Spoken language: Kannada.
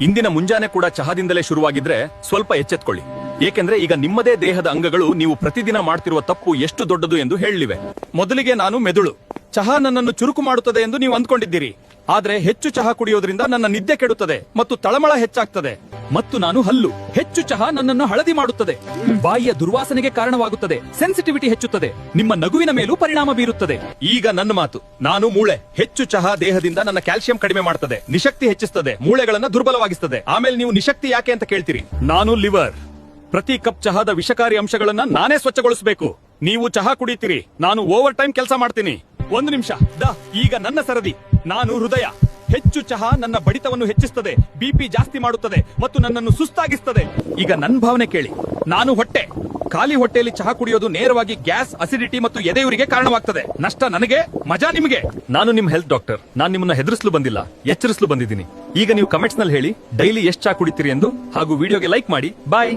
ಇಂದಿನ ಮುಂಜಾನೆ ಕೂಡ ಚಹಾದಿಂದಲೇ ಶುರುವಾಗಿದ್ರೆ ಸ್ವಲ್ಪ ಎಚ್ಚೆತ್ಕೊಳ್ಳಿ. ಏಕೆಂದ್ರೆ ಈಗ ನಿಮ್ಮದೇ ದೇಹದ ಅಂಗಗಳು ನೀವು ಪ್ರತಿದಿನ ಮಾಡ್ತಿರುವ ತಪ್ಪು ಎಷ್ಟು ದೊಡ್ಡದು ಎಂದು ಹೇಳಲಿವೆ. ಮೊದಲಿಗೆ ನಾನು ಮೆದುಳು. ಚಹಾ ನನ್ನನ್ನು ಚುರುಕು ಮಾಡುತ್ತದೆ ಎಂದು ನೀವು ಅಂದ್ಕೊಂಡಿದ್ದೀರಿ. ಆದ್ರೆ ಹೆಚ್ಚು ಚಹಾ ಕುಡಿಯೋದ್ರಿಂದ ನನ್ನ ನಿದ್ದೆ ಕೆಡುತ್ತದೆ ಮತ್ತು ತಳಮಳ ಹೆಚ್ಚಾಗ್ತದೆ. ಮತ್ತು ನಾನು ಹಲ್ಲು. ಹೆಚ್ಚು ಚಹಾ ನನ್ನನ್ನು ಹಳದಿ ಮಾಡುತ್ತದೆ, ಬಾಯಿಯ ದುರ್ವಾಸನೆಗೆ ಕಾರಣವಾಗುತ್ತದೆ, ಸೆನ್ಸಿಟಿವಿಟಿ ಹೆಚ್ಚುತ್ತದೆ, ನಿಮ್ಮ ನಗುವಿನ ಮೇಲೂ ಪರಿಣಾಮ ಬೀರುತ್ತದೆ. ಈಗ ನನ್ನ ಮಾತು. ನಾನು ಮೂಳೆ. ಹೆಚ್ಚು ಚಹಾ ದೇಹದಿಂದ ನನ್ನ ಕ್ಯಾಲ್ಸಿಯಂ ಕಡಿಮೆ ಮಾಡುತ್ತದೆ, ನಿಶಕ್ತಿ ಹೆಚ್ಚಿಸುತ್ತದೆ, ಮೂಳೆಗಳನ್ನ ದುರ್ಬಲವಾಗಿಸುತ್ತದೆ. ಆಮೇಲೆ ನೀವು ನಿಶಕ್ತಿ ಯಾಕೆ ಅಂತ ಕೇಳ್ತೀರಿ. ನಾನು ಲಿವರ್. ಪ್ರತಿ ಕಪ್ ಚಹಾದ ವಿಷಕಾರಿ ಅಂಶಗಳನ್ನ ನಾನೇ ಸ್ವಚ್ಛಗೊಳಿಸಬೇಕು. ನೀವು ಚಹಾ ಕುಡಿತೀರಿ, ನಾನು ಓವರ್ ಟೈಮ್ ಕೆಲಸ ಮಾಡ್ತೀನಿ. ಒಂದು ನಿಮಿಷ. ಈಗ ನನ್ನ ಸರದಿ. ನಾನು ಹೃದಯ. ಹೆಚ್ಚು ಚಹಾ ನನ್ನ ಬಡಿತವನ್ನು ಹೆಚ್ಚಿಸುತ್ತದೆ, ಬಿಪಿ ಜಾಸ್ತಿ ಮಾಡುತ್ತದೆ ಮತ್ತು ನನ್ನನ್ನು ಸುಸ್ತಾಗಿಸುತ್ತದೆ. ಈಗ ನನ್ನ ಭಾವನೆ ಕೇಳಿ. ನಾನು ಹೊಟ್ಟೆ. ಖಾಲಿ ಹೊಟ್ಟೆಯಲ್ಲಿ ಚಹಾ ಕುಡಿಯೋದು ನೇರವಾಗಿ ಗ್ಯಾಸ್, ಅಸಿಡಿಟಿ ಮತ್ತು ಎದೆಯುರಿಗೆ ಕಾರಣವಾಗ್ತದೆ. ನಷ್ಟ ನನಗೆ, ಮಜಾ ನಿಮಗೆ. ನಾನು ನಿಮ್ ಹೆಲ್ತ್ ಡಾಕ್ಟರ್. ನಾನು ನಿಮ್ಮನ್ನ ಹೆದರಿಸಲು ಬಂದಿಲ್ಲ, ಎಚ್ಚರಿಸಲು ಬಂದಿದ್ದೀನಿ. ಈಗ ನೀವು ಕಮೆಂಟ್ಸ್ ನಲ್ಲಿ ಹೇಳಿ ಡೈಲಿ ಎಷ್ಟು ಚಹಾ ಕುಡಿತೀರಿ ಎಂದು, ಹಾಗೂ ವಿಡಿಯೋಗೆ ಲೈಕ್ ಮಾಡಿ. ಬಾಯ್.